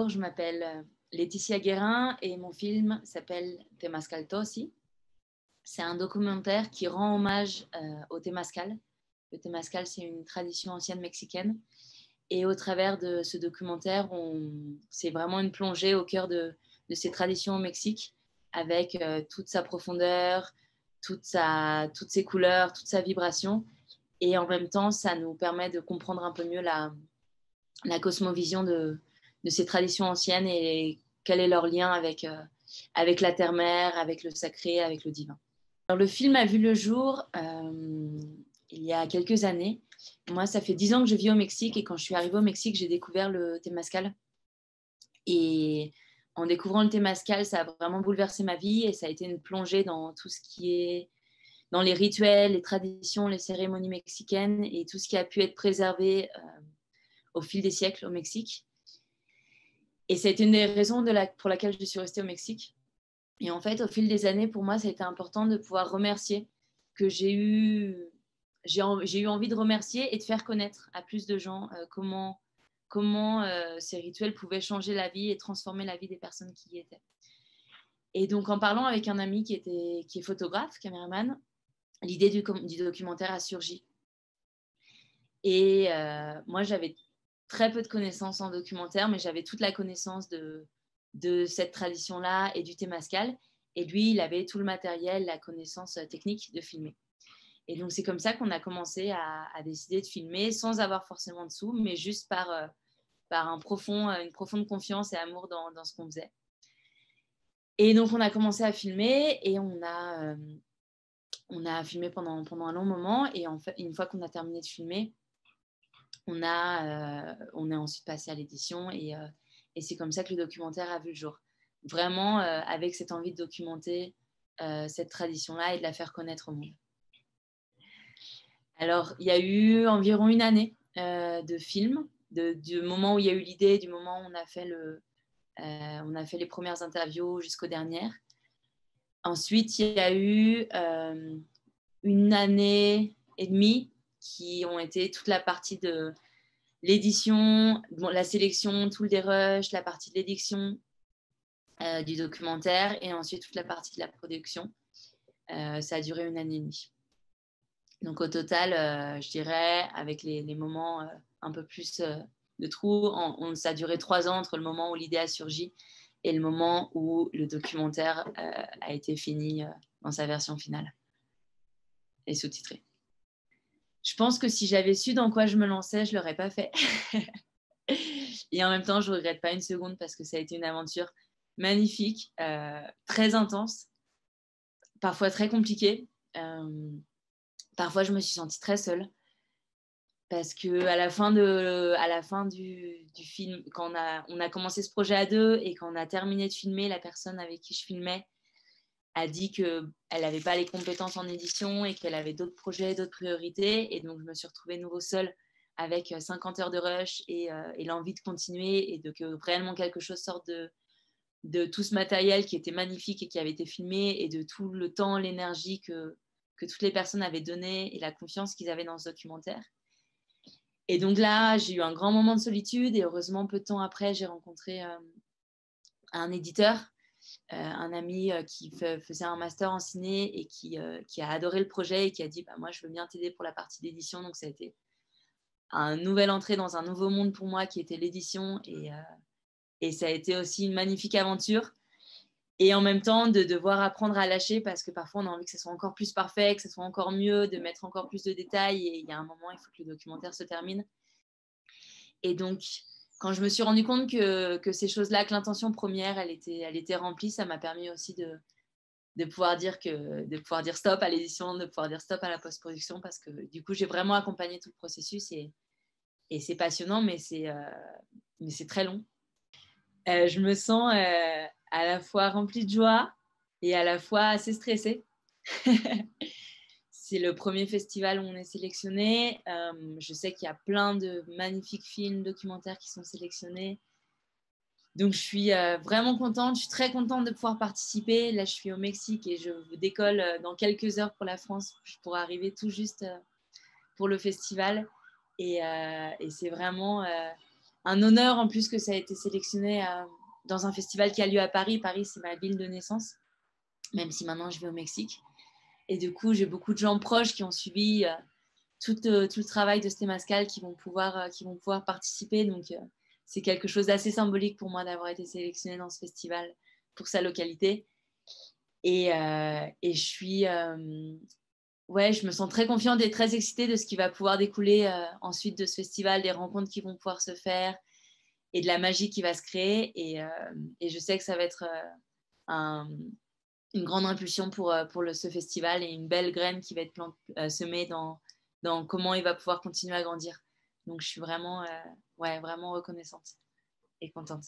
Je m'appelle Laetitia Guérin et mon film s'appelle Temazcal Tosi. C'est un documentaire qui rend hommage au Temazcal. Le Temazcal, c'est une tradition ancienne mexicaine. Et au travers de ce documentaire, c'est vraiment une plongée au cœur de ces traditions au Mexique, avec toute sa profondeur, toutes ses couleurs, toute sa vibration. Et en même temps, ça nous permet de comprendre un peu mieux la cosmovision de ces traditions anciennes et quel est leur lien avec la terre-mère, avec le sacré, avec le divin. Alors, le film a vu le jour il y a quelques années. Moi, ça fait 10 ans que je vis au Mexique et quand je suis arrivée au Mexique, j'ai découvert le Temazcal. Et en découvrant le Temazcal, ça a vraiment bouleversé ma vie et ça a été une plongée dans tout ce qui est dans les rituels, les traditions, les cérémonies mexicaines et tout ce qui a pu être préservé au fil des siècles au Mexique. Et ça a été une des raisons pour laquelle je suis restée au Mexique. Et en fait, au fil des années, pour moi, ça a été important de pouvoir remercier, que j'ai eu envie de remercier et de faire connaître à plus de gens comment ces rituels pouvaient changer la vie et transformer la vie des personnes qui y étaient. Et donc, en parlant avec un ami qui est photographe, caméraman, l'idée du documentaire a surgi. Et moi, j'avais très peu de connaissances en documentaire, mais j'avais toute la connaissance de cette tradition-là et du Temazcal. Et lui, il avait tout le matériel, la connaissance technique de filmer. Et donc, c'est comme ça qu'on a commencé à décider de filmer sans avoir forcément de sous, mais juste par une profonde confiance et amour dans ce qu'on faisait. Et donc, on a commencé à filmer et on a filmé pendant un long moment. Et en fait, une fois qu'on a terminé de filmer, on est ensuite passé à l'édition et c'est comme ça que le documentaire a vu le jour. Vraiment avec cette envie de documenter cette tradition-là et de la faire connaître au monde. Alors, il y a eu environ une année de film, du moment où il y a eu l'idée, du moment où on a fait les premières interviews jusqu'aux dernières. Ensuite, il y a eu une année et demie qui ont été toute la partie de l'édition, la sélection, tout le dérush, la partie de l'édition du documentaire et ensuite toute la partie de la production. Ça a duré une année et demie. Donc au total, je dirais, avec les moments un peu plus de trous, ça a duré 3 ans entre le moment où l'idée a surgi et le moment où le documentaire a été fini dans sa version finale et sous-titré. Je pense que si j'avais su dans quoi je me lançais, je ne l'aurais pas fait. Et en même temps, je ne regrette pas une seconde parce que ça a été une aventure magnifique, très intense, parfois très compliquée. Parfois, je me suis sentie très seule parce qu'à la fin du film, quand on a commencé ce projet à 2 et quand on a terminé de filmer, la personne avec qui je filmais a dit qu'elle n'avait pas les compétences en édition et qu'elle avait d'autres projets, d'autres priorités. Et donc, je me suis retrouvée de nouveau seule avec 50 heures de rush et l'envie de continuer et de que réellement quelque chose sorte de tout ce matériel qui était magnifique et qui avait été filmé et de tout le temps, l'énergie que toutes les personnes avaient donné et la confiance qu'ils avaient dans ce documentaire. Et donc là, j'ai eu un grand moment de solitude et heureusement, peu de temps après, j'ai rencontré un éditeur, un ami qui faisait un master en ciné et qui a adoré le projet et qui a dit moi, je veux bien t'aider pour la partie d'édition. Donc, ça a été une nouvelle entrée dans un nouveau monde pour moi qui était l'édition et ça a été aussi une magnifique aventure. Et en même temps, de devoir apprendre à lâcher parce que parfois, on a envie que ce soit encore plus parfait, que ce soit encore mieux, de mettre encore plus de détails. Et il y a un moment, il faut que le documentaire se termine. Et donc, quand je me suis rendu compte que ces choses-là, que l'intention première, elle était remplie, ça m'a permis aussi de pouvoir dire stop à l'édition, de pouvoir dire stop à la post-production parce que du coup, j'ai vraiment accompagné tout le processus et c'est passionnant, mais c'est très long. Je me sens à la fois remplie de joie et à la fois assez stressée. C'est le premier festival où on est sélectionné. Je sais qu'il y a plein de magnifiques films, documentaires qui sont sélectionnés. Donc, je suis vraiment contente. Je suis très contente de pouvoir participer. Là, je suis au Mexique et je décolle dans quelques heures pour la France pour arriver tout juste pour le festival. Et c'est vraiment un honneur en plus que ça a été sélectionné dans un festival qui a lieu à Paris. Paris, c'est ma ville de naissance, même si maintenant je vis au Mexique. Et du coup, j'ai beaucoup de gens proches qui ont suivi tout le travail de Stémascal qui vont pouvoir participer. Donc, c'est quelque chose d'assez symbolique pour moi d'avoir été sélectionnée dans ce festival pour sa localité. Et je suis... ouais, je me sens très confiante et très excitée de ce qui va pouvoir découler ensuite de ce festival, des rencontres qui vont pouvoir se faire et de la magie qui va se créer. Et je sais que ça va être une grande impulsion pour ce festival et une belle graine qui va être semée dans comment il va pouvoir continuer à grandir. Donc, je suis vraiment, ouais, vraiment reconnaissante et contente.